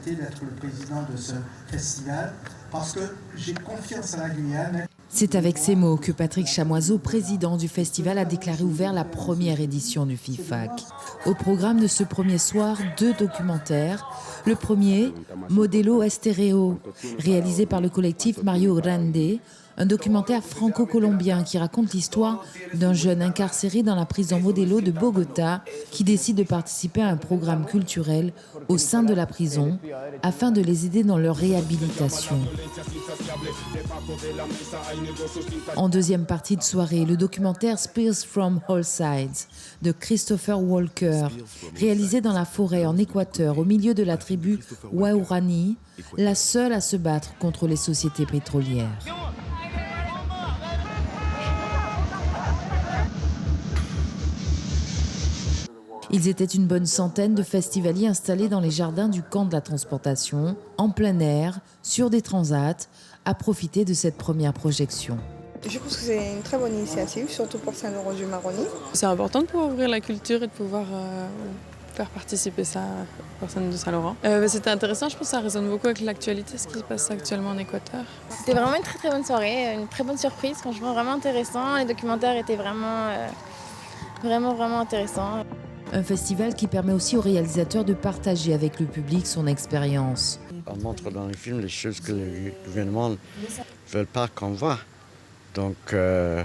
fierté d'être le président de ce festival parce que j'ai confiance à la Guyane. C'est avec ces mots que Patrick Chamoiseau, président du festival, a déclaré ouvert la première édition du FIFAC. Au programme de ce premier soir, 2 documentaires. Le premier, Modelo Estéreo, réalisé par le collectif Mario Grande, un documentaire franco-colombien qui raconte l'histoire d'un jeune incarcéré dans la prison Modelo de Bogota qui décide de participer à un programme culturel au sein de la prison afin de les aider dans leur réhabilitation. En deuxième partie de soirée, le documentaire Spears from All Sides de Christopher Walker, réalisé dans la forêt en Équateur au milieu de la tribu Waorani, la seule à se battre contre les sociétés pétrolières. Ils étaient une bonne centaine de festivaliers installés dans les jardins du camp de la transportation, en plein air, sur des transats, à profiter de cette première projection. Je pense que c'est une très bonne initiative, surtout pour Saint-Laurent-du-Maroni. C'est important de pouvoir ouvrir la culture et de pouvoir faire participer ça aux personnes de Saint-Laurent. C'était intéressant, je pense que ça résonne beaucoup avec l'actualité, ce qui se passe actuellement en Équateur. C'était vraiment une très très bonne soirée, une très bonne surprise, franchement vraiment intéressant. Les documentaires étaient vraiment intéressants. Un festival qui permet aussi aux réalisateurs de partager avec le public son expérience. On montre dans les films les choses que le gouvernement ne veut pas qu'on voit. Donc, et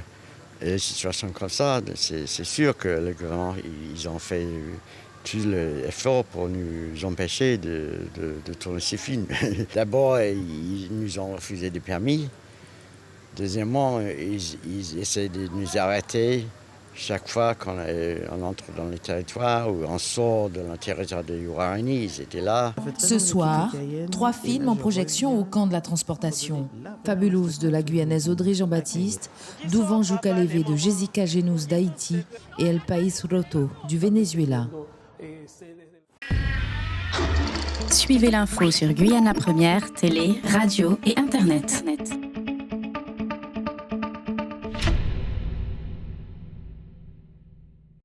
les situations comme ça, c'est sûr que le gouvernement, ils ont fait tout l'effort pour nous empêcher de tourner ces films. D'abord, ils nous ont refusé des permis. Deuxièmement, ils essaient de nous arrêter. Chaque fois qu'on entre dans les territoires ou on sort de l'intérieur de Waorani, ils étaient là. Ce soir, 3 films en projection au camp de la transportation. Fabulouse de la Guyanaise Audrey Jean-Baptiste, Douvan Joukaleve de Jessica Genous d'Haïti et El País Roto du Venezuela. Suivez l'info sur Guyana Première, télé, radio et Internet.